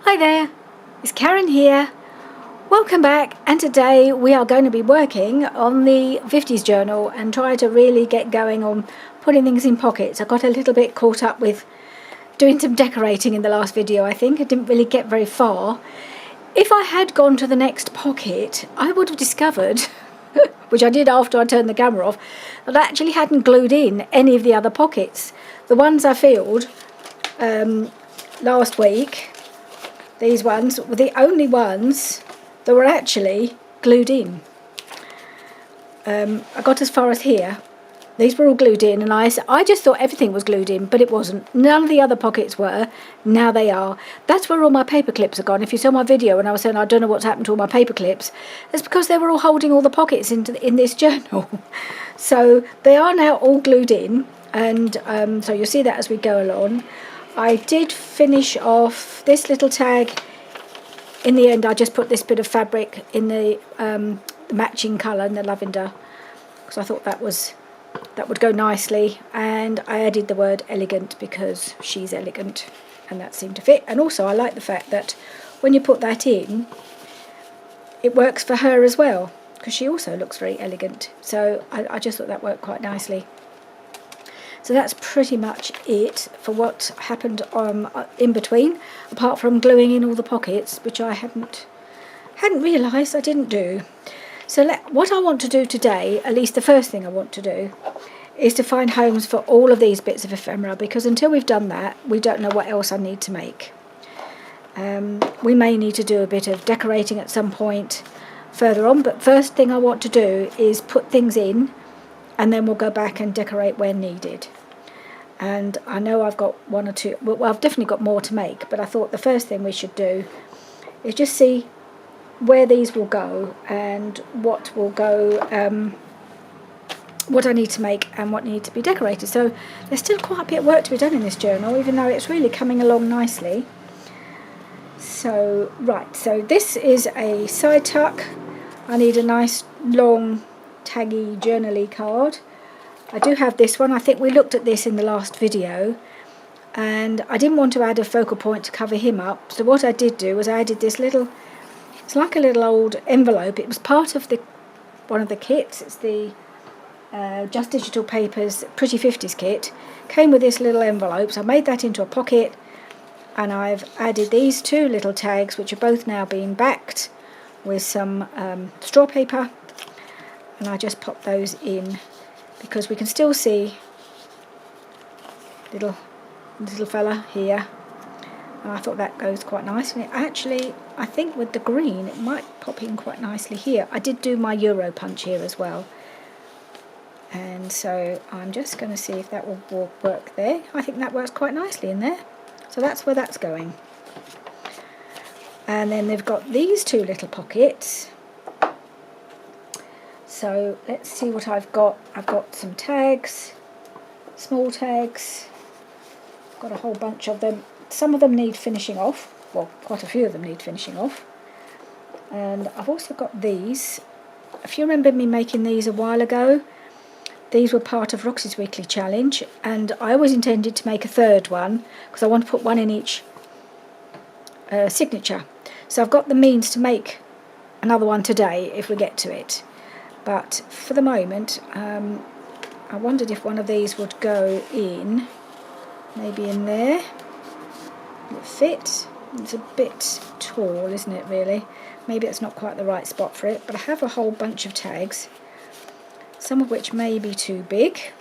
Hi there, it's Karen here. Welcome back, and today we are going to be working on the 50s journal and try to really get going on putting things in pockets. I got a little bit caught up with doing some decorating in the last video. I think I didn't really get very far. If I had gone to the next pocket, I would have discovered, which I did after I turned the camera off, that I actually hadn't glued in any of the other pockets. The ones I filled last week, these ones were the only ones that were actually glued in. I got as far as here. These were all glued in, and I just thought everything was glued in, but it wasn't. None of the other pockets were. Now they are. That's where all my paper clips are gone. If you saw my video and I was saying I don't know what's happened to all my paper clips, it's because they were all holding all the pockets in this journal. So they are now all glued in, and so you'll see that as we go along. I did finish off this little tag. In the end, I just put this bit of fabric in the matching colour, in the lavender, because I thought that would go nicely, and I added the word elegant because she's elegant, and that seemed to fit. And also I like the fact that when you put that in, it works for her as well, because she also looks very elegant. So I just thought that worked quite nicely. So that's pretty much it for what happened in between, apart from gluing in all the pockets, which I hadn't realised I didn't do. So what I want to do today, at least the first thing I want to do, is to find homes for all of these bits of ephemera, because until we've done that, we don't know what else I need to make. We may need to do a bit of decorating at some point further on, but first thing I want to do is put things in, and then we'll go back and decorate where needed. And I know I've got one or two, well, I've definitely got more to make, but I thought the first thing we should do is just see where these will go and what will go, what I need to make and what needs to be decorated. So there's still quite a bit of work to be done in this journal, even though it's really coming along nicely. So, right, so this is a side tuck. I need a nice long taggy journal-y card. I do have this one. I think we looked at this in the last video, and I didn't want to add a focal point to cover him up, so what I did do was I added this little, it's like a little old envelope. It was part of one of the kits. It's the Just Digital Papers Pretty 50s kit. Came with this little envelope, so I made that into a pocket, and I've added these two little tags, which are both now being backed with some straw paper, and I just pop those in because we can still see this little fella here, and I thought that goes quite nice. And it actually, I think with the green, it might pop in quite nicely here. I did do my Euro punch here as well, and so I'm just going to see if that will work there. I think that works quite nicely in there, so that's where that's going. And then they've got these two little pockets. So let's see what I've got. I've got some tags, small tags, got a whole bunch of them. Some of them need finishing off, well, quite a few of them need finishing off. And I've also got these. If you remember me making these a while ago, these were part of Roxy's Weekly Challenge, and I always intended to make a third one because I want to put one in each signature. So I've got the means to make another one today if we get to it. But for the moment, I wondered if one of these would go in, maybe in there. Will it fit? It's a bit tall, isn't it, really? Maybe it's not quite the right spot for it, but I have a whole bunch of tags, some of which may be too big.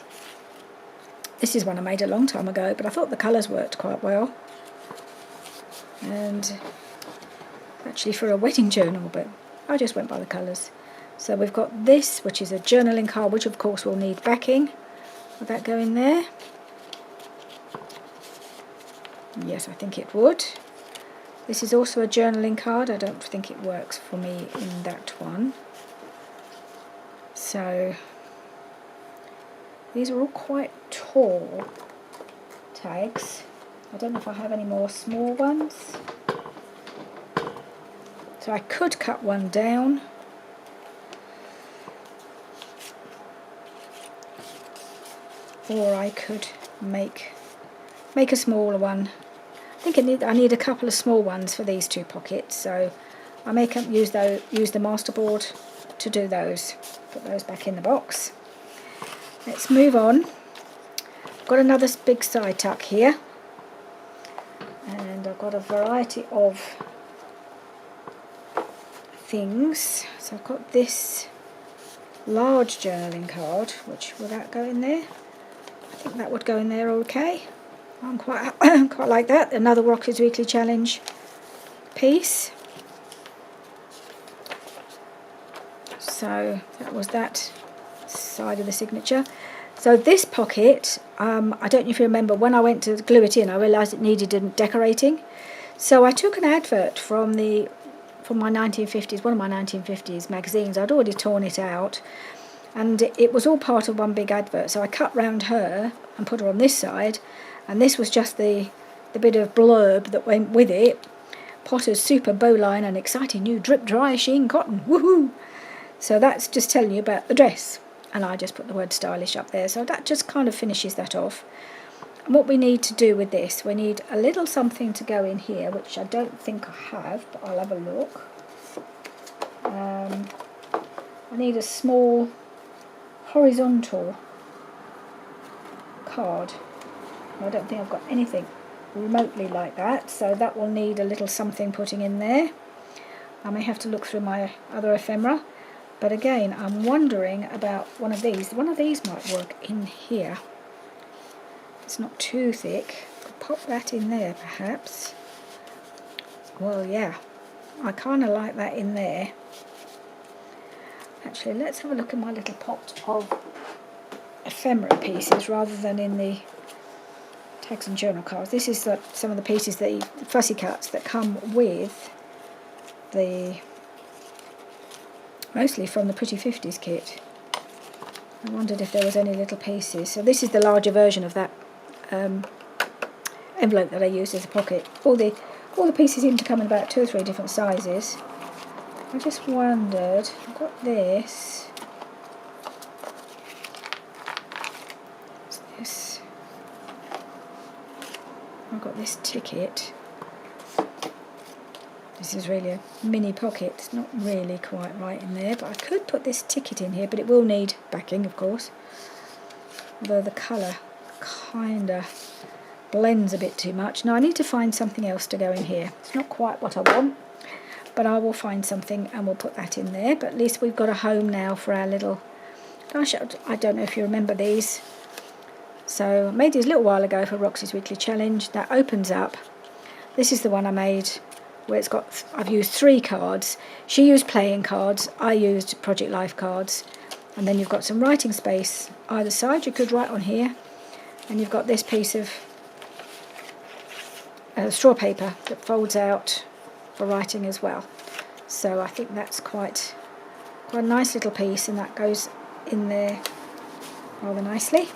This is one I made a long time ago, but I thought the colours worked quite well. And actually for a wedding journal, but I just went by the colours. So we've got this, which is a journaling card, which of course will need backing. Would that go in there? Yes, I think it would. This is also a journaling card. I don't think it works for me in that one. So these are all quite tall tags. I don't know if I have any more small ones. So I could cut one down. Or I could make a smaller one. I think I need a couple of small ones for these two pockets, so I may use the masterboard to do those. Put those back in the box. Let's move on. I've got another big side tuck here, and I've got a variety of things. So I've got this large journaling card, which will that go in there? I think that would go in there okay. I'm quite like that. Another Roxy's Weekly Challenge piece. So that was that side of the signature. So this pocket, I don't know if you remember, when I went to glue it in, I realised it needed decorating. So I took an advert from my 1950s, one of my 1950s magazines. I'd already torn it out, and it was all part of one big advert. So I cut round her and put her on this side, and this was just the bit of blurb that went with it. Potter's super bowline and exciting new drip dry sheen cotton. Woohoo! So that's just telling you about the dress. And I just put the word stylish up there. So that just kind of finishes that off. And what we need to do with this, we need a little something to go in here, which I don't think I have, but I'll have a look. I need a small horizontal card. I don't think I've got anything remotely like that, so that will need a little something putting in there. I may have to look through my other ephemera, but again, I'm wondering about one of these. One of these might work in here. It's not too thick. Could pop that in there perhaps. Well, yeah, I kind of like that in there. Actually, let's have a look at my little pot of ephemera pieces rather than in the tags and journal cards. This is some of the pieces, the fussy cuts that come with mostly from the Pretty 50s kit. I wondered if there was any little pieces. So this is the larger version of that envelope that I used as a pocket. All the pieces seem to come in about 2 or 3 different sizes. I just wondered, I've got this. What's this? I've got this ticket. This is really a mini pocket. It's not really quite right in there, but I could put this ticket in here, but it will need backing, of course. Although the colour kind of blends a bit too much. Now I need to find something else to go in here. It's not quite what I want, but I will find something and we'll put that in there. But at least we've got a home now for our little... Gosh, I don't know if you remember these. So I made these a little while ago for Roxy's Weekly Challenge. That opens up. This is the one I made where it's got... I've used 3 cards. She used playing cards. I used Project Life cards. And then you've got some writing space either side. You could write on here. And you've got this piece of straw paper that folds out for writing as well. So I think that's quite a nice little piece, and that goes in there rather nicely.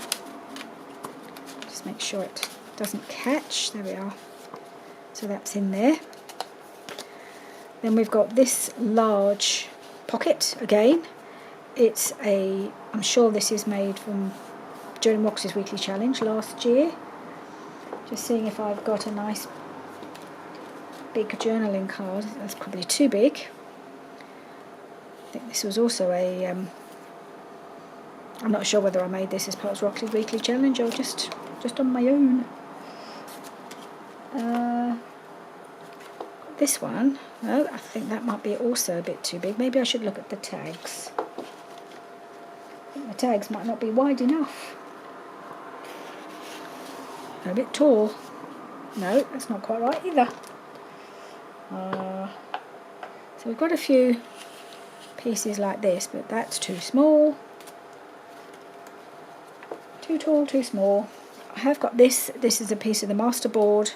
Just make sure it doesn't catch. There we are. So that's in there. Then we've got this large pocket again. I'm sure this is made from during Roxy's Weekly Challenge last year. Just seeing if I've got a nice big journaling card. That's probably too big. I think this was also I'm not sure whether I made this as part of Roxy's Weekly Challenge or just on my own. This one, no, I think that might be also a bit too big. Maybe I should look at the tags. I think the tags might not be wide enough. They're a bit tall. No, that's not quite right either. So we've got a few pieces like this, but that's too small. Too tall, too small. I have got this. This is a piece of the masterboard,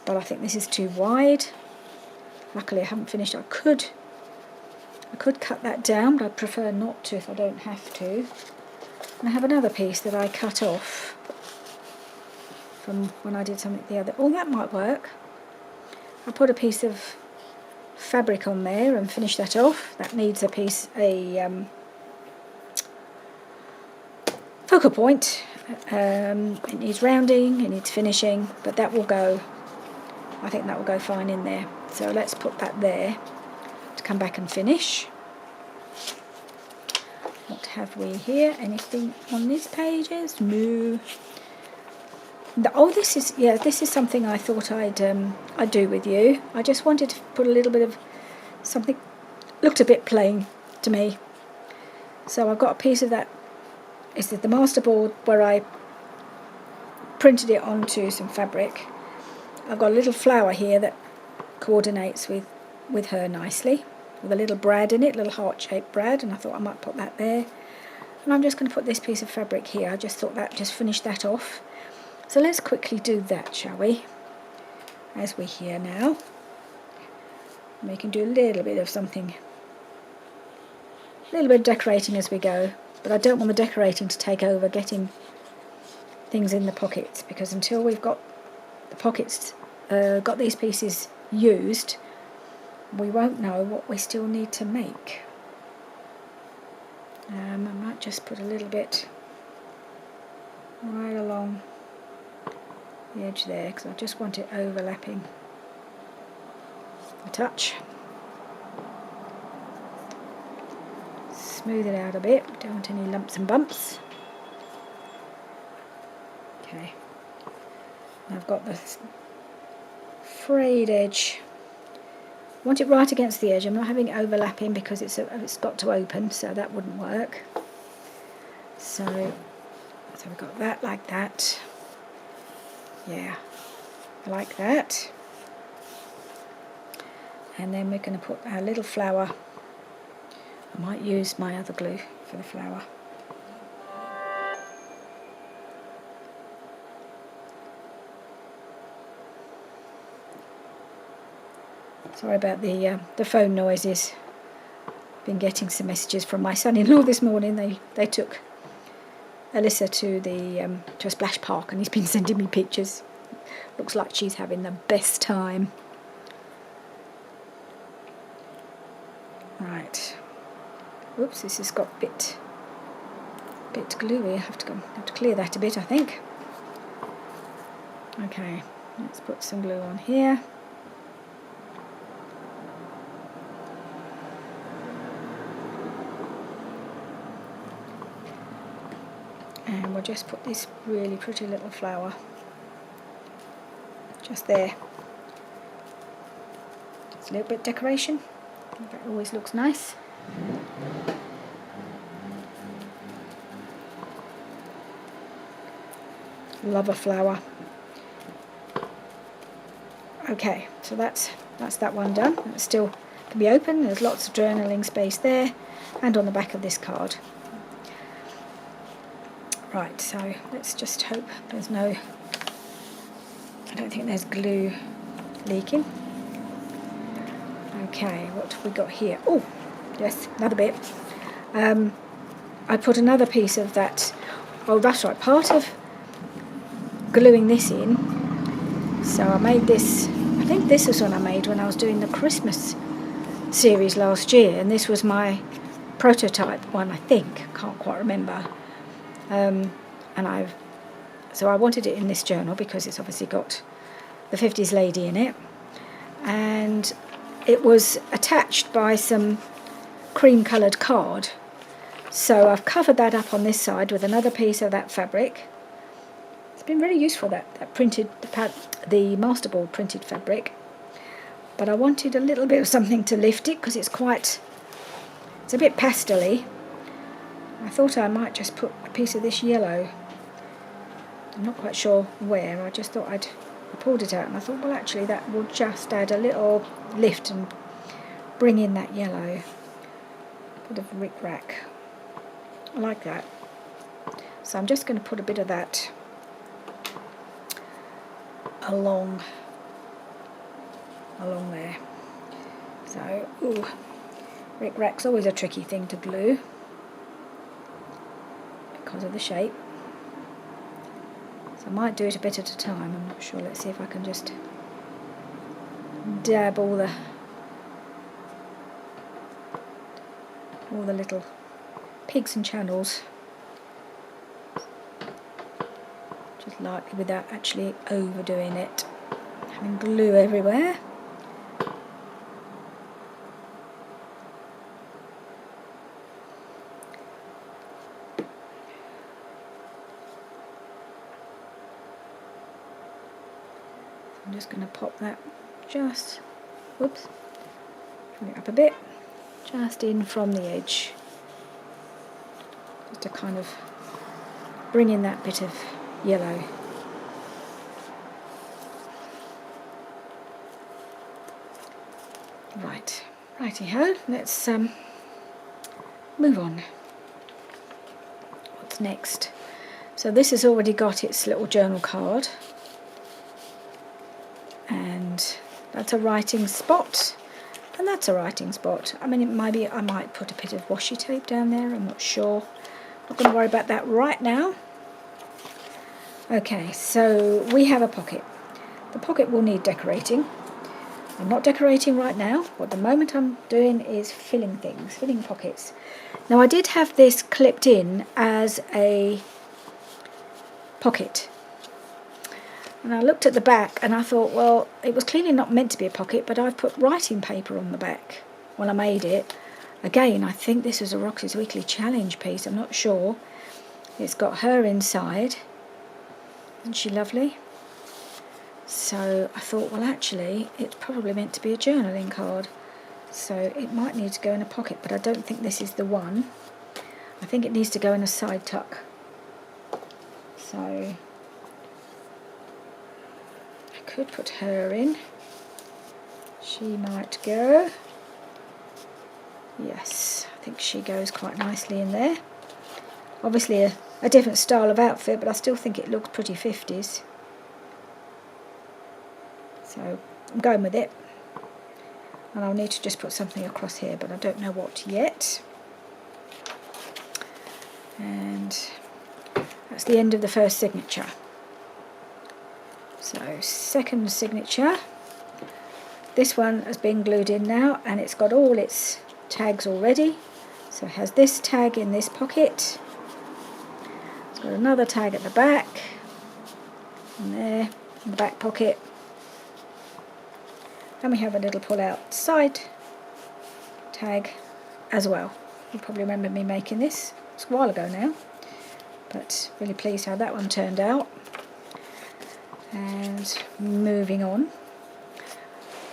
but I think this is too wide. Luckily I haven't finished. I could cut that down, but I'd prefer not to if I don't have to. And I have another piece that I cut off from when I did something the other. Oh, that might work. I put a piece of fabric on there and finish that off. That needs a focal point. It needs rounding, it needs finishing, but that will go I think that will go fine in there. So let's put that there to come back and finish. What have we here? Anything on these pages? No. Oh, this is something I thought I'd do with you. I just wanted to put a little bit of something, looked a bit plain to me. So I've got a piece of that. This is the masterboard where I printed it onto some fabric. I've got a little flower here that coordinates with her nicely, with a little brad in it, little heart-shaped brad, and I thought I might put that there. And I'm just going to put this piece of fabric here. I just thought that just finished that off. So let's quickly do that, shall we? As we're here now. And we can do a little bit of something, a little bit of decorating as we go. But I don't want the decorating to take over getting things in the pockets, because until we've got the pockets, got these pieces used, we won't know what we still need to make. I might just put a little bit right along the edge there, because I just want it overlapping a touch. Smooth it out a bit, don't want any lumps and bumps. Okay, I've got the frayed edge. I want it right against the edge. I'm not having it overlapping because it's got to open, so that wouldn't work. So we've got that like that. Yeah, like that. And then we're going to put our little flower. I might use my other glue for the flower. Sorry about the phone noises. Been getting some messages from my son-in-law this morning. They took Alyssa to a splash park, and he's been sending me pictures. Looks like she's having the best time. Right. Oops, this has got a bit gluey. I have to clear that a bit, I think. Okay, let's put some glue on here. And we'll just put this really pretty little flower just there. Just a little bit of decoration. That always looks nice. Love a flower. Okay, so that's that one done. It still can be open. There's lots of journaling space there, and on the back of this card. Right, so let's just hope there's no, I don't think there's glue leaking. Okay, what have we got here? Oh, yes, another bit. I put another piece of that, oh that's right, part of gluing this in. So I made this, I think this is one I made when I was doing the Christmas series last year, and this was my prototype one, I think, can't quite remember. So I wanted it in this journal because it's obviously got the 50s lady in it, and it was attached by some cream coloured card. So I've covered that up on this side with another piece of that fabric. It's been really useful, that printed, the masterboard printed fabric, but I wanted a little bit of something to lift it because it's a bit pastel-y. I thought I might just put a piece of this yellow. I'm not quite sure where. I just thought I pulled it out and I thought, well, actually that will just add a little lift and bring in that yellow. Bit of rick-rack. I like that. So I'm just going to put a bit of that along there. So, ooh, rick-rack's always a tricky thing to glue because of the shape. So I might do it a bit at a time, I'm not sure. Let's see if I can just dab all the little peaks and channels, just lightly without actually overdoing it. having glue everywhere. I'm just going to pop that just, whoops, bring it up a bit, just in from the edge, just to kind of bring in that bit of yellow. Right, righty-ho, let's move on. What's next? So this has already got its little journal card, and that's a writing spot, and that's a writing spot. I mean, maybe I might put a bit of washi tape down there, I'm not sure. Not going to worry about that right now. Okay, so we have a pocket. The pocket will need decorating. I'm not decorating right now. What the moment I'm doing is filling things, filling pockets. Now I did have this clipped in as a pocket. And I looked at the back and I thought, well, it was clearly not meant to be a pocket, but I've put writing paper on the back when I made it. Again, I think this was a Roxy's Weekly Challenge piece, I'm not sure. It's got her inside. Isn't she lovely? So I thought, well, actually, it's probably meant to be a journaling card. So it might need to go in a pocket, but I don't think this is the one. I think it needs to go in a side tuck. So I could put her in. She might go. Yes, I think she goes quite nicely in there. Obviously a different style of outfit, but I still think it looks pretty 50s. So I'm going with it. And I'll need to just put something across here, but I don't know what yet. And that's the end of the first signature. So second signature. This one has been glued in now, and it's got all its tags already. So it has this tag in this pocket. It's got another tag at the back. And there, in the back pocket. And we have a little pull-out side tag as well. You probably remember me making this. It's a while ago now, but really pleased how that one turned out. And moving on,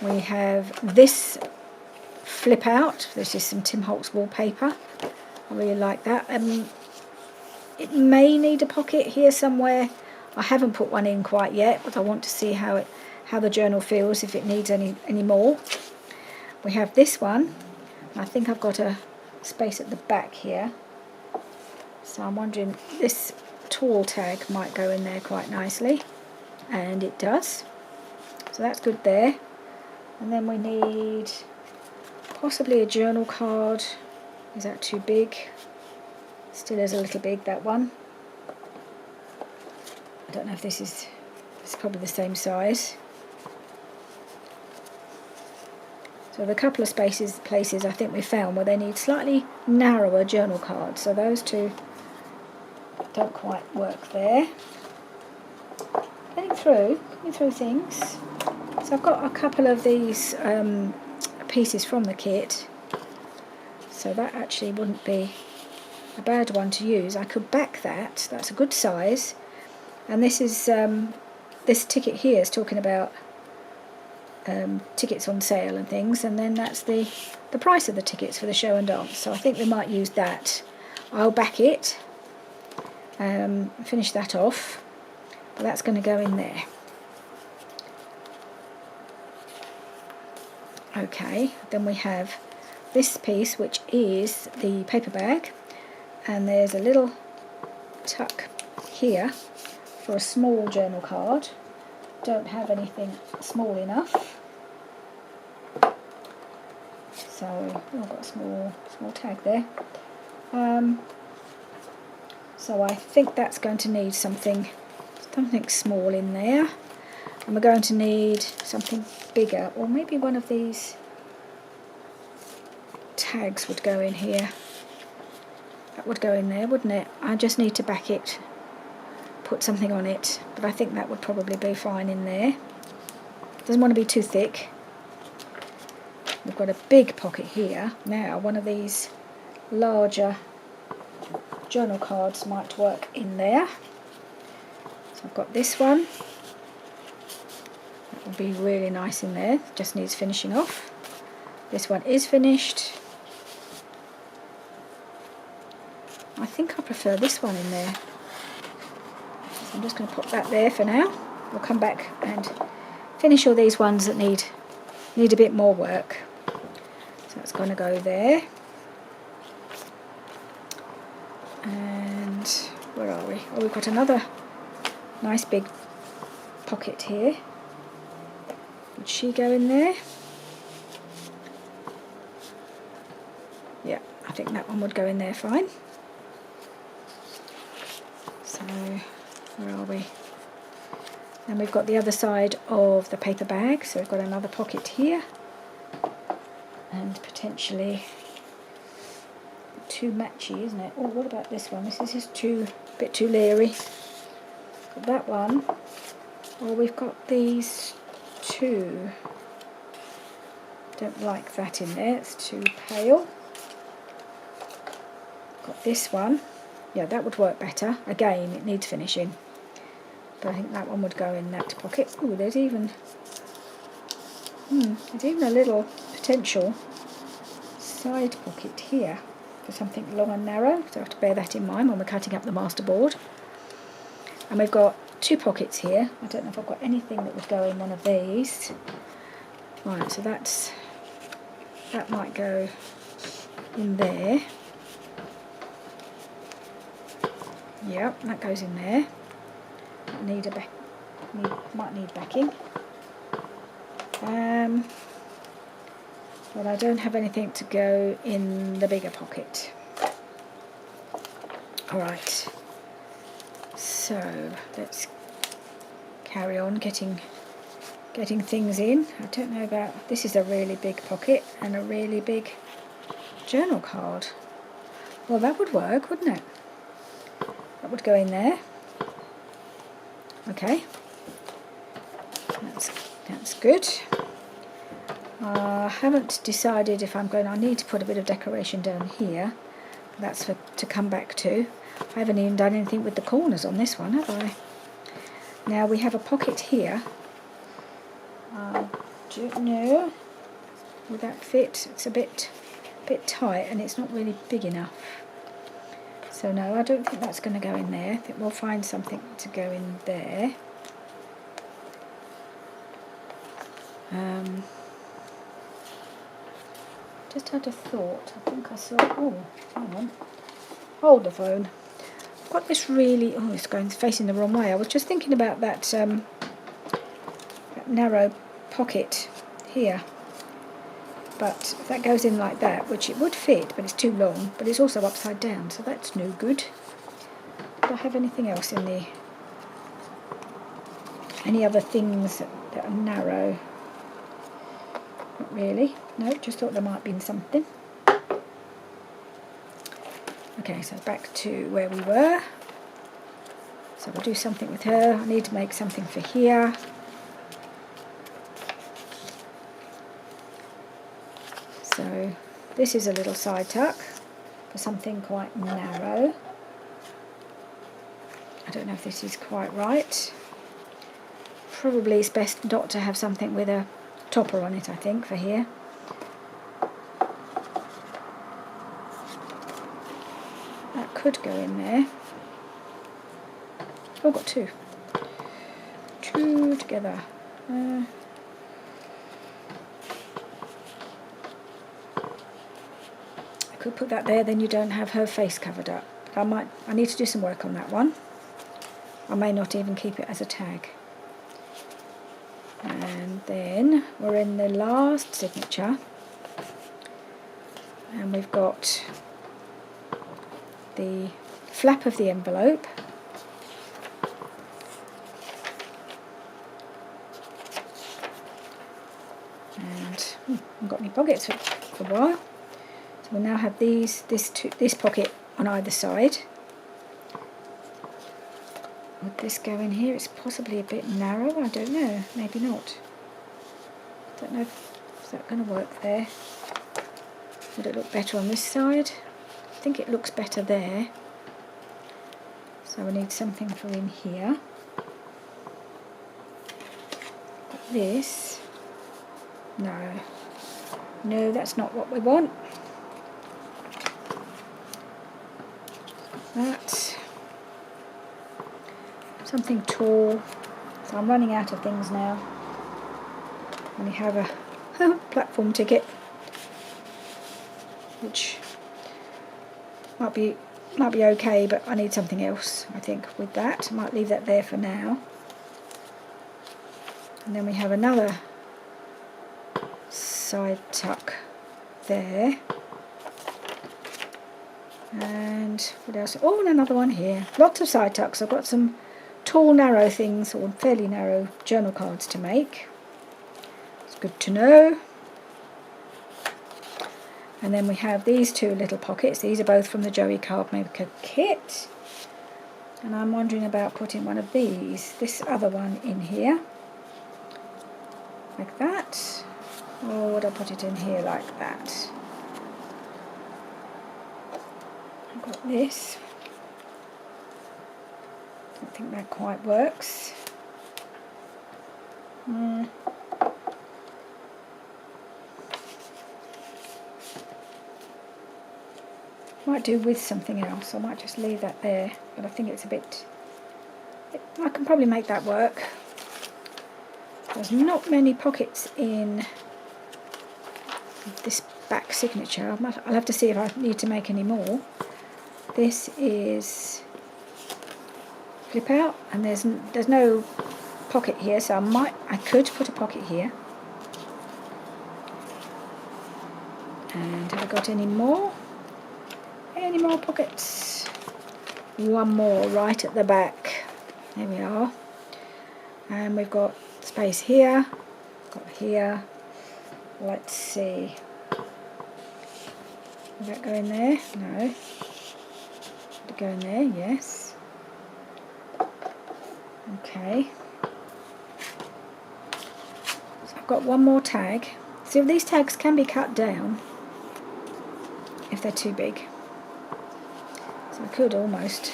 we have this flip out. This is some Tim Holtz wallpaper. I really like that. It may need a pocket here somewhere. I haven't put one in quite yet, but I want to see how the journal feels, if it needs any more. We have this one. I think I've got a space at the back here, so I'm wondering, this tall tag might go in there quite nicely, and it does, so that's good there. And then we need possibly a journal card. Is that too big? Still is a little big, that one. I don't know if it's probably the same size. So there are a couple of places I think we found where they need slightly narrower journal cards. So those two don't quite work there. Getting through things. So I've got a couple of these pieces from the kit. So that actually wouldn't be a bad one to use. I could back that. That's a good size. And this is this ticket here is talking about tickets on sale and things, and then that's the price of the tickets for the show and dance. So I think we might use that. I'll back it, finish that off, but that's going to go in there. Okay, then we have this piece, which is the paper bag, and there's a little tuck here for a small journal card. Don't have anything small enough, so I've got a small tag there. So I think that's going to need something small in there, and we're going to need something bigger, or maybe one of these tags would go in here. That would go in there, wouldn't it? I just need to back it, put something on it, but I think that would probably be fine in there. Doesn't want to be too thick. We've got a big pocket here. Now, one of these larger journal cards might work in there. So I've got this one. That will be really nice in there. Just needs finishing off. This one is finished. I think I prefer this one in there. So I'm just going to pop that there for now. We'll come back and finish all these ones that need a bit more work. So that's going to go there. And where are we? Oh, we've got another nice big pocket here. Would she go in there? Yeah, I think that one would go in there fine. So, where are we? Then we've got the other side of the paper bag, so we've got another pocket here. And potentially too matchy, isn't it? Oh, what about this one? This is just a bit too leery. Got that one. Oh, we've got these two. Don't like that in there, it's too pale. Got this one. Yeah, that would work better. Again, it needs finishing. But I think that one would go in that pocket. Oh, there's even a little potential side pocket here for something long and narrow. So I have to bear that in mind when we're cutting up the masterboard. And we've got two pockets here. I don't know if I've got anything that would go in one of these. Right, so that might go in there. Yep, that goes in there. Might need backing. But I don't have anything to go in the bigger pocket. Alright, so let's carry on getting things in. I don't know about, this is a really big pocket and a really big journal card. Well, that would work, wouldn't it? That would go in there. Okay, that's good. I haven't decided if I'm going. I need to put a bit of decoration down here. That's to come back to. I haven't even done anything with the corners on this one, have I? Now we have a pocket here. Don't know. Will that fit? It's a bit tight and it's not really big enough. So no, I don't think that's going to go in there. I think we'll find something to go in there. Just had a thought. I think I saw. Oh, hang on. Hold the phone. I've got this really. Oh, it's facing the wrong way. I was just thinking about that narrow pocket here. But if that goes in like that, which it would fit, but it's too long, but it's also upside down, so that's no good. Do I have anything else in the... Any other things that are narrow? Not really. No, just thought there might be something. Okay, so back to where we were. So we'll do something with her. I need to make something for here. So this is a little side tuck for something quite narrow. I don't know if this is quite right. Probably it's best not to have something with a topper on it, I think, for here. That could go in there. Oh, I've got two. Two together. Could put that there, then you don't have her face covered up. But I need to do some work on that one. I may not even keep it as a tag. And then we're in the last signature, and we've got the flap of the envelope. And I haven't got any pockets for a while. We'll now have this pocket on either side. Would this go in here? It's possibly a bit narrow, I don't know, maybe not. Don't know if is that going to work there. Would it look better on this side? I think it looks better there. So we need something for in here. But this, no, that's not what we want. That, something tall. So I'm running out of things now. I only have a platform ticket, which might be okay, but I need something else, I think, with that. I might leave that there for now. And then we have another side tuck there. And what else? Oh, and another one here. Lots of side tucks. I've got some tall, narrow things, or fairly narrow journal cards to make. It's good to know. And then we have these two little pockets. These are both from the Joey Cardmaker kit. And I'm wondering about putting one of these, this other one in here. Like that. Or would I put it in here like that? I've got this. Don't think that quite works. Might do with something else. I might just leave that there, but I think it's a bit... I can probably make that work. There's not many pockets in this back signature. I'll have to see if I need to make any more. This is flip out, and there's no pocket here, so I could put a pocket here. And have I got any more? Any more pockets? One more right at the back. There we are. And we've got space here. Got here. Let's see. Will that go in there? No. Would it go in there? Yes. Okay. So I've got one more tag. See, these tags can be cut down if they're too big. So I could almost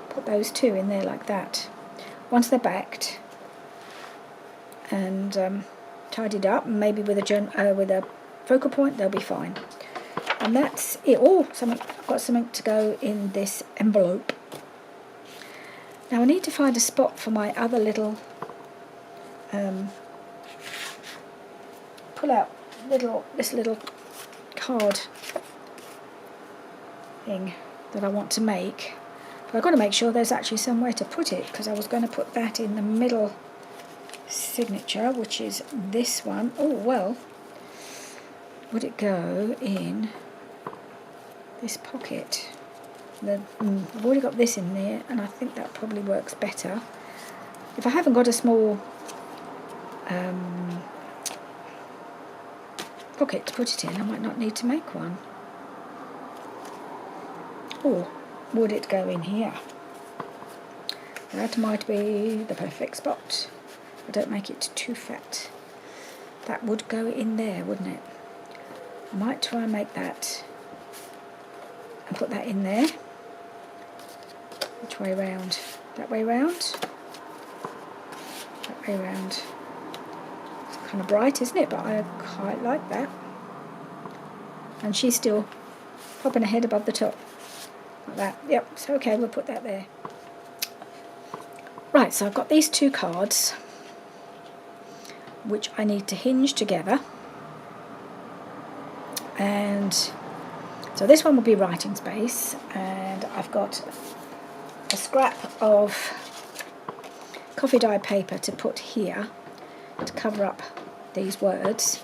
put those two in there like that. Once they're backed and tidied up, maybe with a focal point, they'll be fine. And that's it. Oh, I've got something to go in this envelope. Now I need to find a spot for my other little this little card thing that I want to make. But I've got to make sure there's actually somewhere to put it, because I was going to put that in the middle signature, which is this one. Oh, well, would it go in this pocket? I've already got this in there, and I think that probably works better. If I haven't got a small pocket to put it in, I might not need to make one. Or would it go in here? That might be the perfect spot. I don't make it too fat. That would go in there, wouldn't it? I might try and make that and put that in there. Which way round? That way round? That way round. It's kind of bright, isn't it? But I quite like that. And she's still popping her head above the top. Like that. Yep, so okay, we'll put that there. Right, so I've got these two cards which I need to hinge together. And so this one will be writing space, and I've got a scrap of coffee dye paper to put here to cover up these words,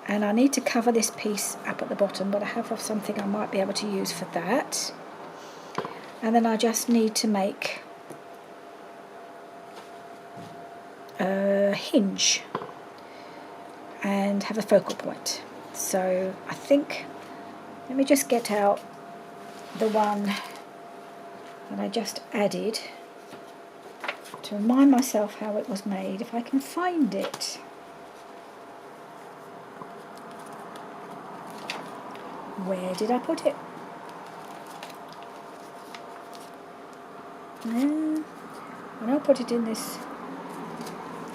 and I need to cover this piece up at the bottom, but I have something I might be able to use for that. And then I just need to make a hinge and have a focal point. So I think, let me just get out the one that I just added to remind myself how it was made, if I can find it. Where did I put it? I know I put it in this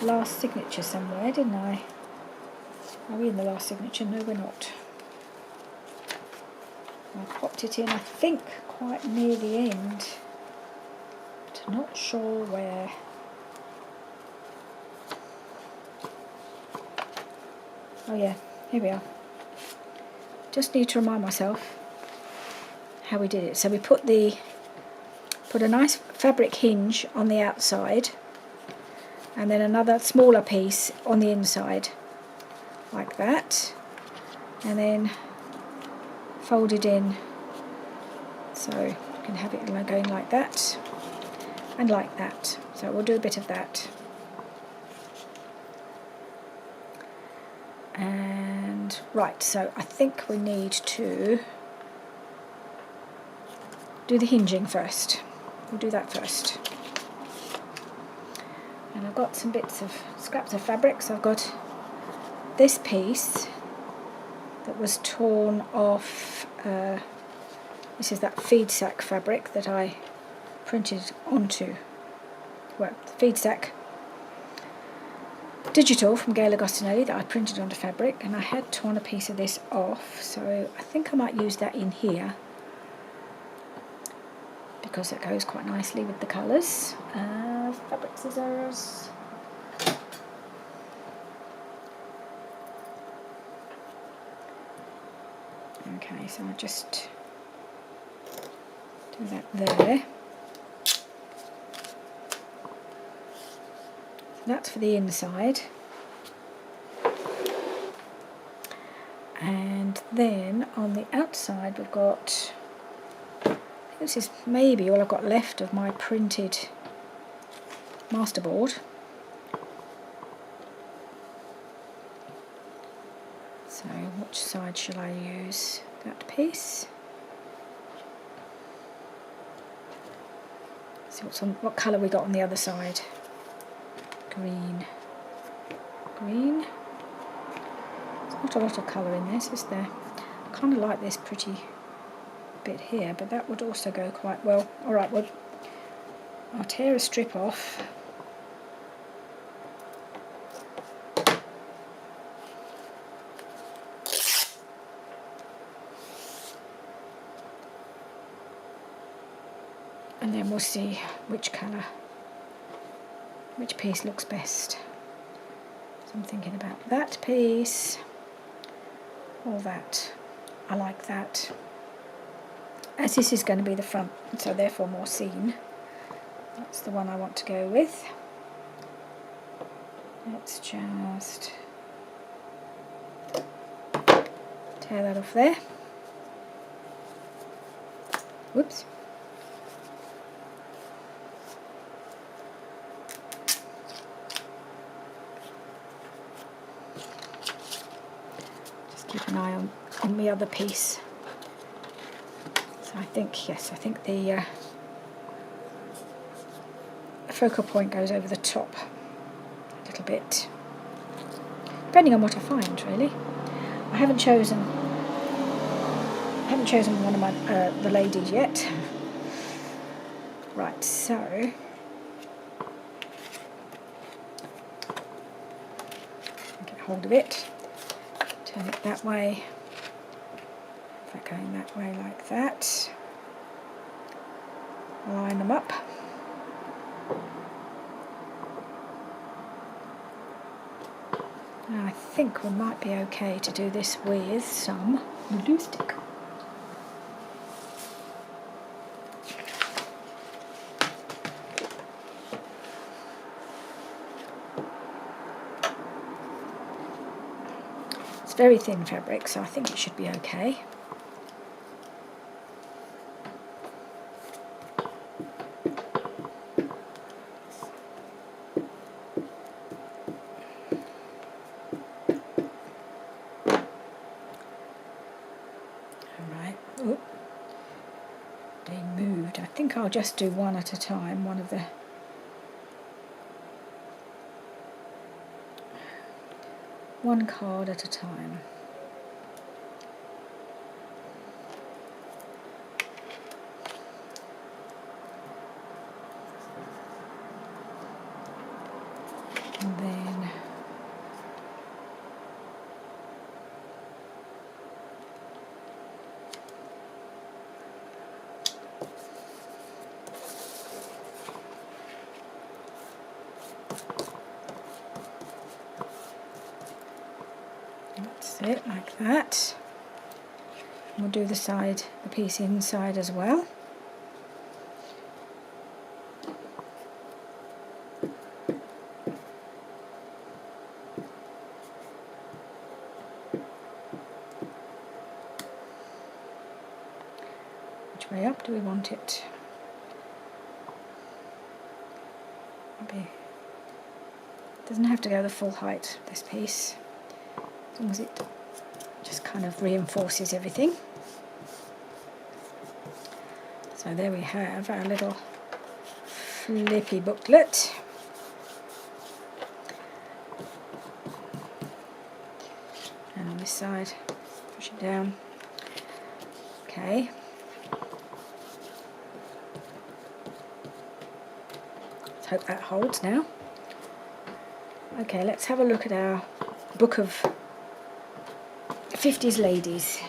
last signature somewhere, didn't I? Are we in the last signature? No, we're not. I popped it in, I think, quite near the end, but not sure where. Oh yeah, here we are. Just need to remind myself how we did it. So we put a nice fabric hinge on the outside, and then another smaller piece on the inside, like that, and then folded in, so you can have it going like that and like that. So we'll do a bit of that. And right, so I think we need to do the hinging first. We'll do that first. And I've got some bits of scraps of fabric. So I've got this piece that was torn off. This is that feed sack fabric that I printed onto. Well, feed sack digital from Gail Agostinelli that I printed onto fabric, and I had torn a piece of this off, so I think I might use that in here because it goes quite nicely with the colours. Fabric scissors. Okay, so I'll just do that there. That's for the inside. And then on the outside we've got, I think this is maybe all I've got left of my printed masterboard. So which side shall I use? That piece. See what colour we got on the other side. Green. Green. There's not a lot of colour in this, is there? I kind of like this pretty bit here, but that would also go quite well. Alright, well, I'll tear a strip off. And then we'll see which colour, which piece looks best. So I'm thinking about that piece or that. I like that. As this is going to be the front, so therefore more seen, that's the one I want to go with. Let's just tear that off there. Whoops. Keep an eye on the other piece. So I think, yes, I think the focal point goes over the top a little bit, depending on what I find, really. I haven't chosen one of my the ladies yet. Right, so get hold of it. Turn it that way, in fact going that way like that, line them up, now I think we might be okay to do this with some glue stick. Very thin fabric, so I think it should be okay. Alright, oh, they moved. I think I'll just do one at a time, one card at a time. That's it, like that. We'll do the piece inside as well. Which way up do we want it? Maybe. Doesn't have to go the full height, this piece, as long as it just kind of reinforces everything. So there we have our little flippy booklet. And on this side, push it down. Okay. Let's hope that holds now. Okay, let's have a look at our book of 50s ladies.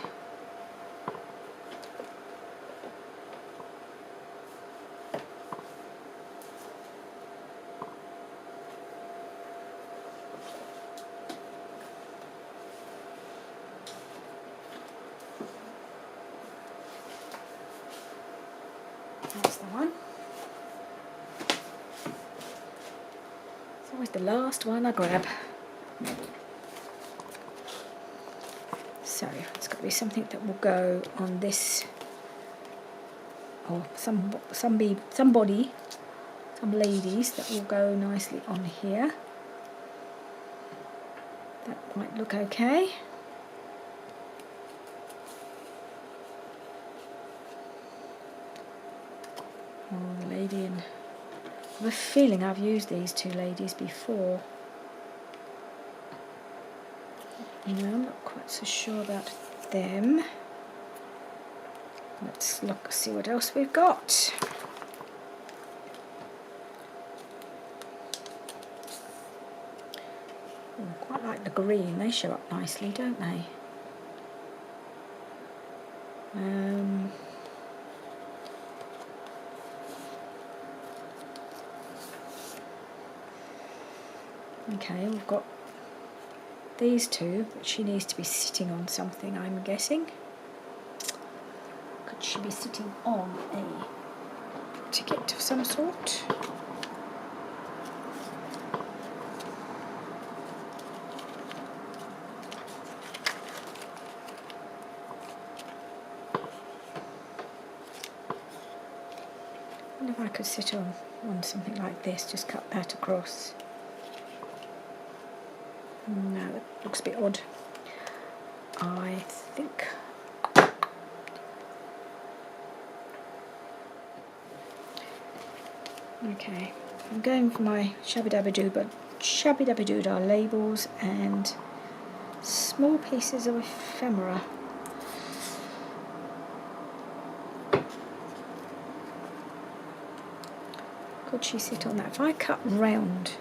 That's the one. It's always the last one I grab. So it's got to be something that will go on this, or some ladies that will go nicely on here. That might look okay. Oh, the lady in. I have a feeling I've used these two ladies before. No, I'm not quite so sure about them. Let's look, see what else we've got. Oh, quite like the green. They show up nicely, don't they? Okay, we've got these two, but she needs to be sitting on something, I'm guessing. Could she be sitting on a ticket of some sort? I wonder if I could sit on something like this, just cut that across. No, it looks a bit odd. I think okay, I'm going for my shabby dabby doo labels and small pieces of ephemera. Could she sit on that? If I cut round,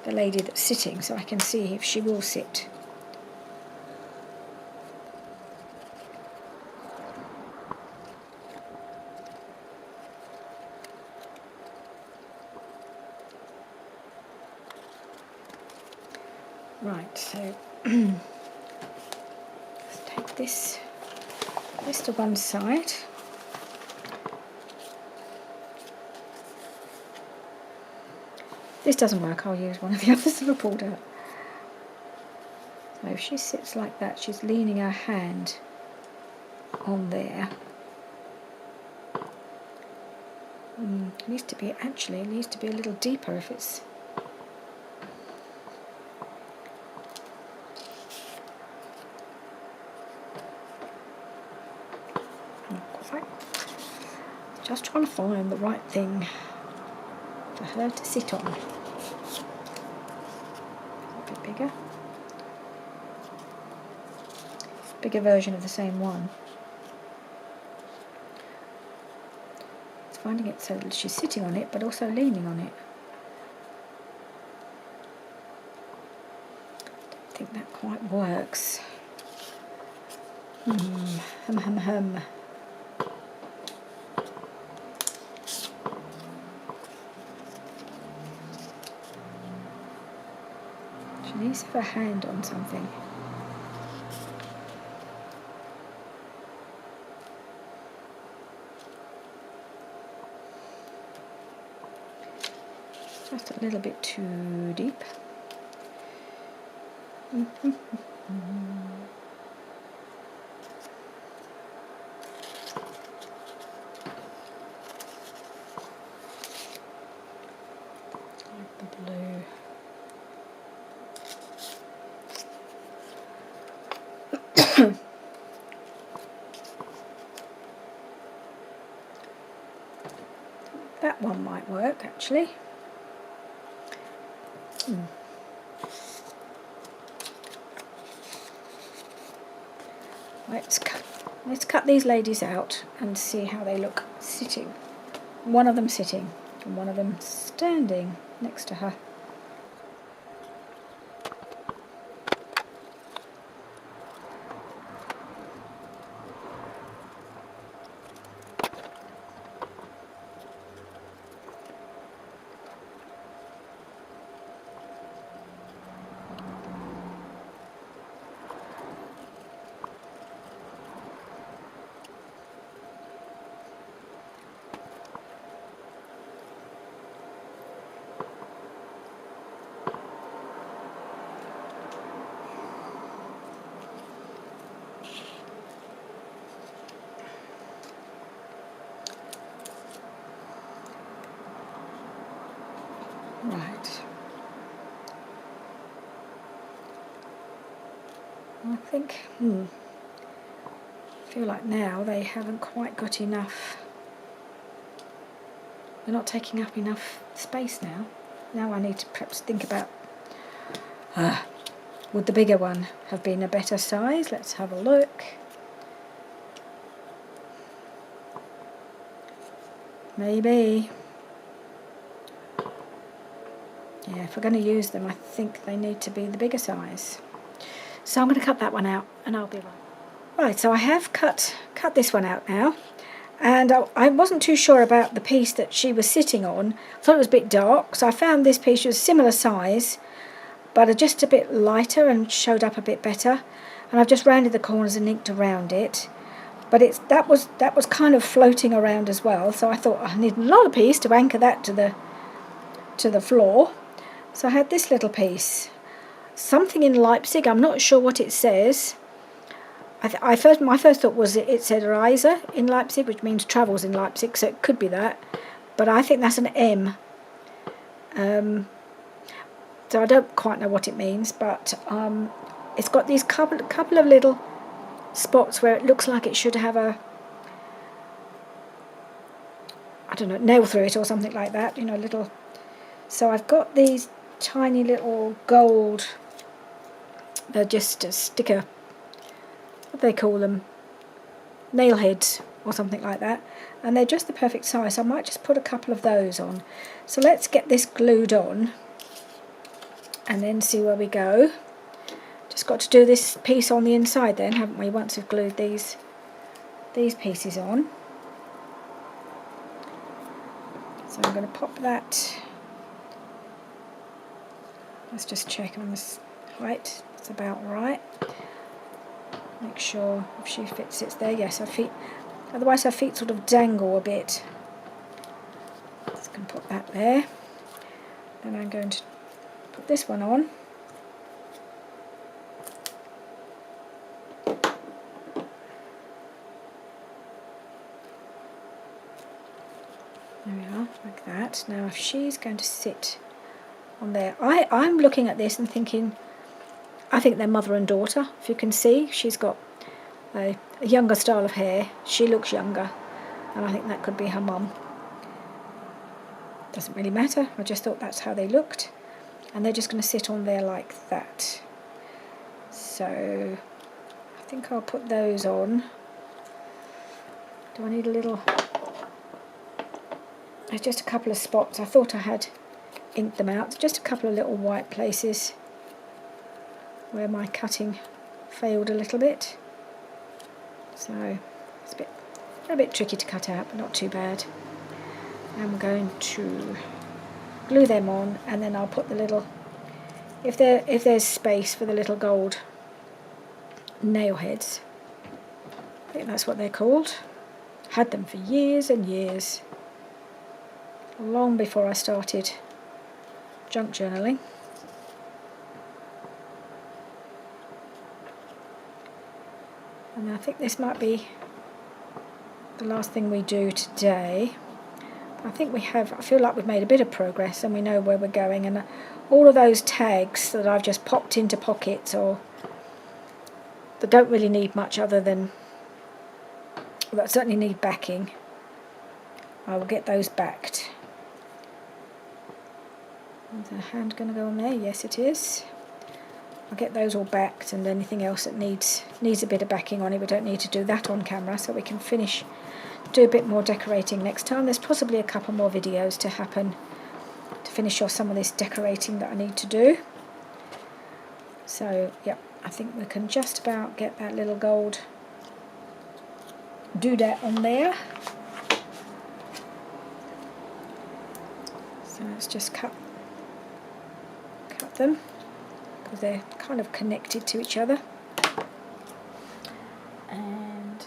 the lady that's sitting, so I can see if she will sit. Right, so let's take this to one side. If this doesn't work, I'll use one of the others that I pulled out. So if she sits like that, she's leaning her hand on there. It needs to be a little deeper if it's. Just trying to find the right thing for her to sit on. A bit bigger. Bigger version of the same one. It's finding it so that she's sitting on it but also leaning on it. Don't think that quite works. Hum. She needs to have a hand on something. Just a little bit too deep. Like the blue. That one might work actually. Let's cut these ladies out and see how they look sitting. One of them sitting and one of them standing next to her. Right. I think, I feel like now they haven't quite got enough. They're not taking up enough space now. Now I need to perhaps think about, would the bigger one have been a better size? Let's have a look. Maybe. Yeah, if we're going to use them, I think they need to be the bigger size. So I'm going to cut that one out and I'll be right. Right, so I have cut this one out now. And I wasn't too sure about the piece that she was sitting on. I thought it was a bit dark, so I found this piece was similar size, but just a bit lighter and showed up a bit better. And I've just rounded the corners and inked around it. But that was kind of floating around as well, so I thought I need another piece to anchor that to the floor. So I had this little piece, something in Leipzig. I'm not sure what it says. My first thought was it said Reise in Leipzig, which means travels in Leipzig, so it could be that. But I think that's an M. So I don't quite know what it means, but it's got these couple of little spots where it looks like it should have a, I don't know, nail through it or something like that, you know, little. So I've got these tiny little gold, they're just a sticker, what do they call them, nail heads or something like that, and they're just the perfect size, so I might just put a couple of those on. So let's get this glued on and then see where we go. Just got to do this piece on the inside then, haven't we, once we've glued these pieces on. So I'm going to pop that. Let's just check on this height, it's about right. Make sure if she fits it's there. Yes, her feet, otherwise her feet sort of dangle a bit. Just going to put that there. Then I'm going to put this one on. There we are, like that. Now if she's going to sit on there, I'm looking at this and thinking, I think they're mother and daughter. If you can see, she's got a younger style of hair. She looks younger, and I think that could be her mum. Doesn't really matter, I just thought that's how they looked. And they're just going to sit on there like that. So I think I'll put those on. Do I need a little... There's just a couple of spots. I thought I had inked them out. Just a couple of little white places where my cutting failed a little bit. So it's a bit tricky to cut out, but not too bad. I'm going to glue them on, and then I'll put the little if there's space for the little gold nail heads. I think that's what they're called. Had them for years and years, long before I started junk journaling. And I think this might be the last thing we do today. I think I feel like we've made a bit of progress and we know where we're going, and all of those tags that I've just popped into pockets or that don't really need much other than, that certainly need backing, I will get those backed. Is the hand going to go on there? Yes, it is. I'll get those all backed, and anything else that needs a bit of backing on it, we don't need to do that on camera, so we can do a bit more decorating next time. There's possibly a couple more videos to happen to finish off some of this decorating that I need to do. So, yep, I think we can just about get that little gold doodad on there. So let's just cut them, because they're kind of connected to each other. And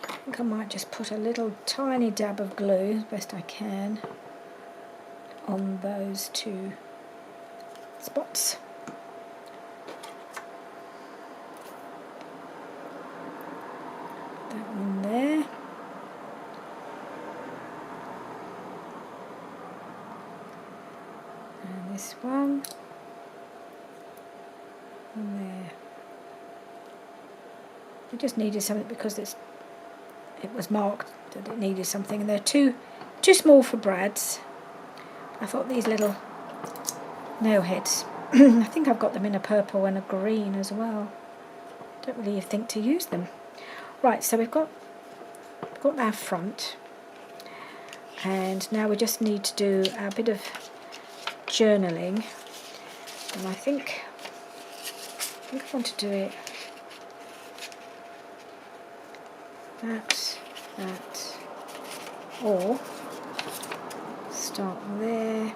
I think I might just put a little tiny dab of glue, as best I can, on those two spots. That one there. And this one. And there. We just needed something because it was marked that it needed something, and they're too small for brads. I thought these little nail heads, I think I've got them in a purple and a green as well. Don't really think to use them. Right, so we've got our front, and now we just need to do a bit of journaling, and I think I want to do it that, or start there,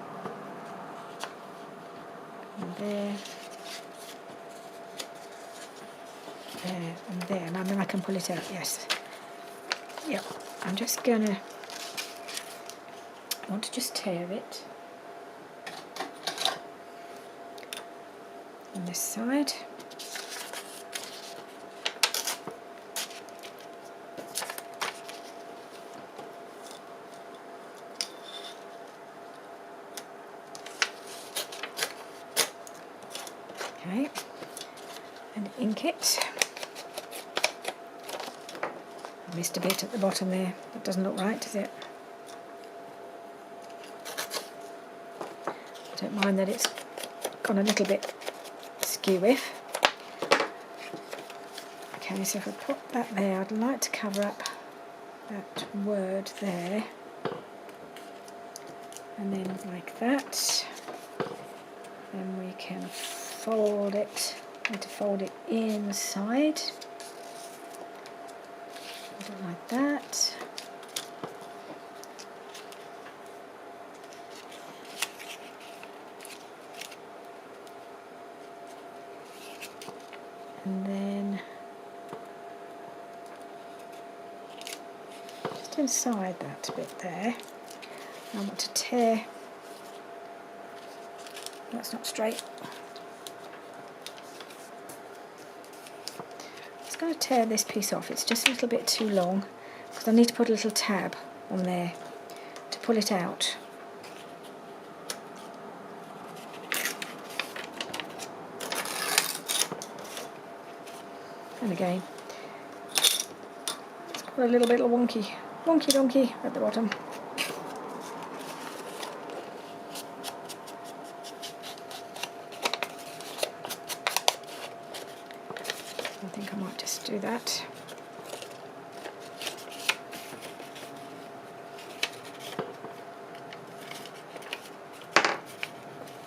and there, there, and there, and then I can pull it out, yes. Yep, I'm just gonna want to just tear it on this side. Okay, and ink it. I missed a bit at the bottom there. That doesn't look right, does it? I don't mind that it's gone a little bit skew-iff. Okay, so if I pop that there, I'd like to cover up that word there. And then like that. Then we can fold it. I need to fold it inside. Like that. And then just inside that bit there, I want to tear. That's not straight. I'm going to tear this piece off. It's just a little bit too long, because I need to put a little tab on there to pull it out. And again, it's got a little bit of wonky donkey at the bottom. I think I might just do that.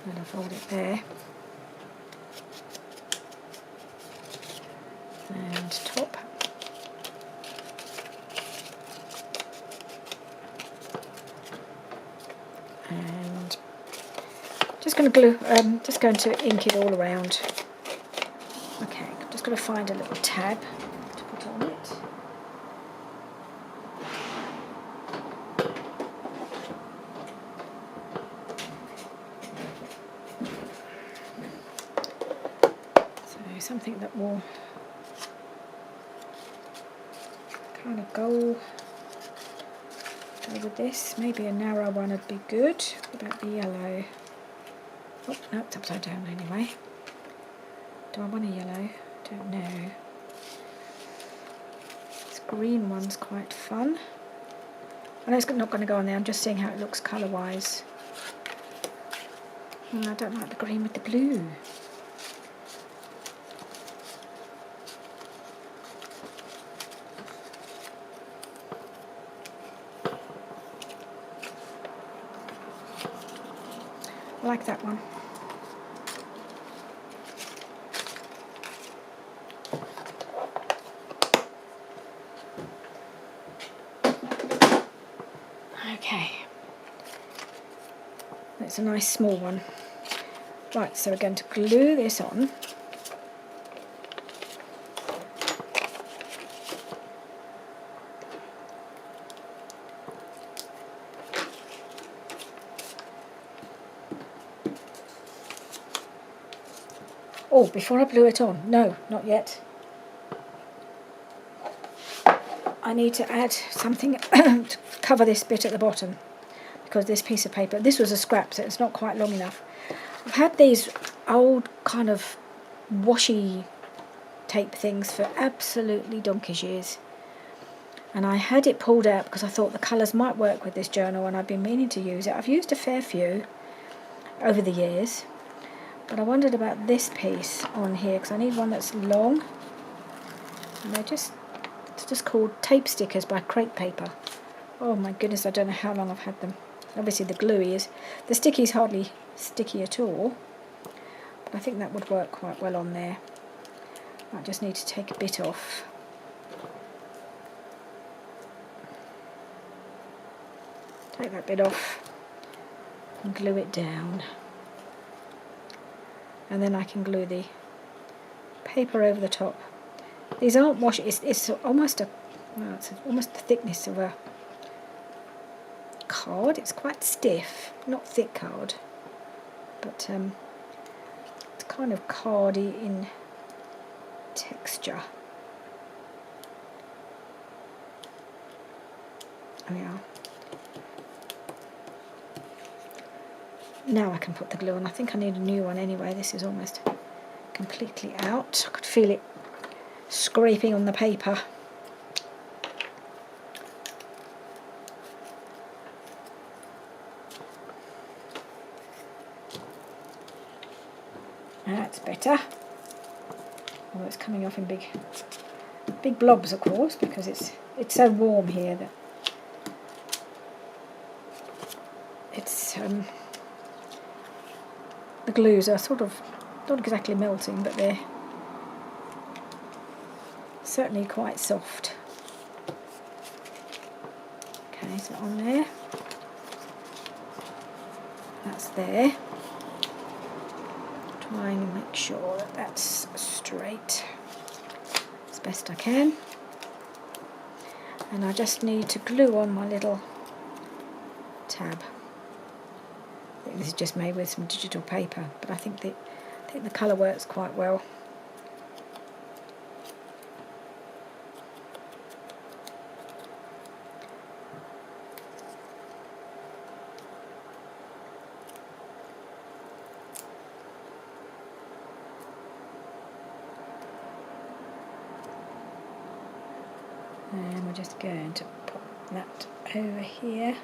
And I'll fold it there. And top. And Just going to glue, just going to ink it all around. Okay, I'm just going to find a little tab to put on it. So something that will kind of go with this. Maybe a narrow one would be good. What about the yellow? Oh, no, it's upside down anyway. Do I want a yellow? Don't know. This green one's quite fun. I know it's not going to go on there, I'm just seeing how it looks colour-wise. I don't like the green with the blue. I like that one. Okay, that's a nice small one. Right, so we're going to glue this on. Oh, before I glue it on, no, not yet. I need to add something to cover this bit at the bottom, because this piece of paper, this was a scrap, so it's not quite long enough. I've had these old kind of washi tape things for absolutely donkey's years, and I had it pulled out because I thought the colours might work with this journal, and I've been meaning to use it. I've used a fair few over the years, but I wondered about this piece on here because I need one that's long, and it's just called Tape Stickers by Cardmaker. Oh my goodness, I don't know how long I've had them. Obviously the gluey is, the sticky's hardly sticky at all, but I think that would work quite well on there. I just need to take a bit off. Take that bit off and glue it down. And then I can glue the paper over the top. These aren't washi, it's almost it's almost the thickness of a card. It's quite stiff, not thick card, but it's kind of cardy in texture. There we are. Now I can put the glue on. I think I need a new one anyway. This is almost completely out. I could feel it scraping on the paper. That's better. Although it's coming off in big blobs, of course, because it's so warm here that it's the glues are sort of not exactly melting, but they're certainly quite soft. Okay, so on there, that's there. Trying to make sure that that's straight as best I can. And I just need to glue on my little tab. I think this is just made with some digital paper, but I think the colour works quite well. And we're just going to put that over here.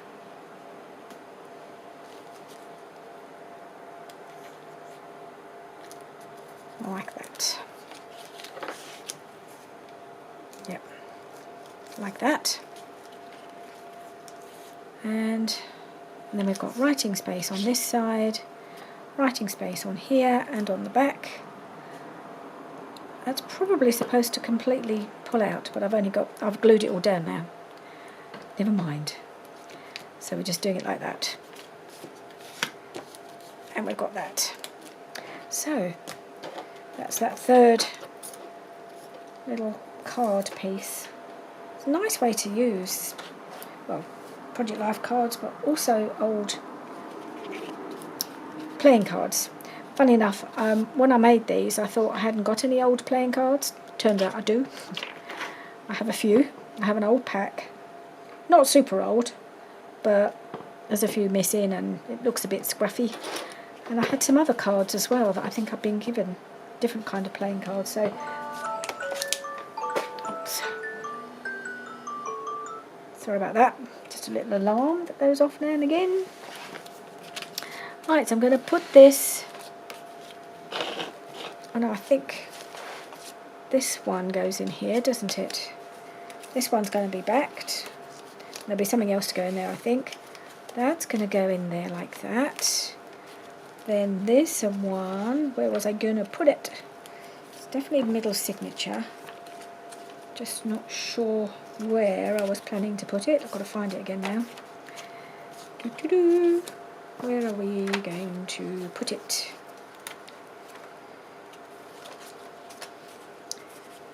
Like that. Yep, like that. And then we've got writing space on this side, writing space on here and on the back. That's probably supposed to completely pull out, but I've glued it all down now. Never mind. So we're just doing it like that. and we've got that. So that's that third little card piece. It's a nice way to use, well, Project Life cards, but also old playing cards. Funny enough, when I made these, I thought I hadn't got any old playing cards. Turned out I do. I have a few. I have an old pack. Not super old, but there's a few missing and it looks a bit scruffy. And I had some other cards as well that I think I've been given. Different kind of playing cards. So, oops. Sorry about that. Just a little alarm that goes off now and again. Right, so I'm going to put this, and I think this one goes in here, doesn't it? This one's going to be backed. There'll be something else to go in there, I think. That's going to go in there like that. Then this one, where was I going to put it? It's definitely middle signature. Just not sure where I was planning to put it. I've got to find it again now. Doo-doo-doo. Where are we going to put it?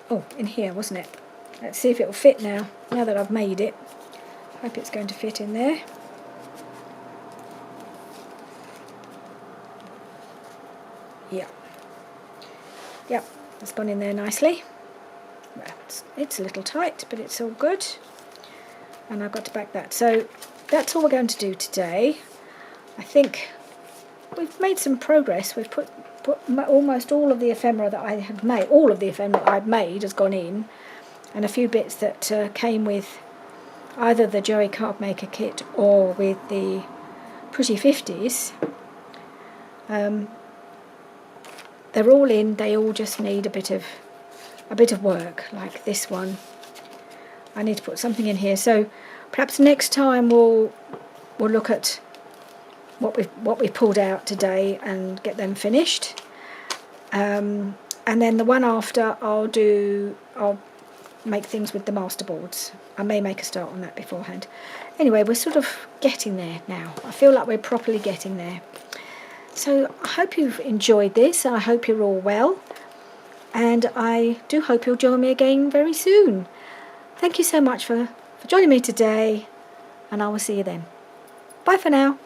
Oh, in here, wasn't it? Let's see if it'll fit now that I've made it. Hope it's going to fit in there. Yeah. Yep, it's gone in there nicely. Well, it's a little tight, but it's all good. And I've got to back that. So that's all we're going to do today. I think we've made some progress. We've put almost all of the ephemera that I have made, all of the ephemera I've made has gone in, and a few bits that came with either the Joey Cardmaker kit or with the Pretty 50s. They're all in. They all just need a bit of work, like this one. I need to put something in here. So perhaps next time we'll look at what we pulled out today and get them finished. And then the one after I'll make things with the masterboards. I may make a start on that beforehand. Anyway, we're sort of getting there now. I feel like we're properly getting there. So I hope you've enjoyed this. I hope you're all well. And I do hope you'll join me again very soon. Thank you so much for joining me today. And I will see you then. Bye for now.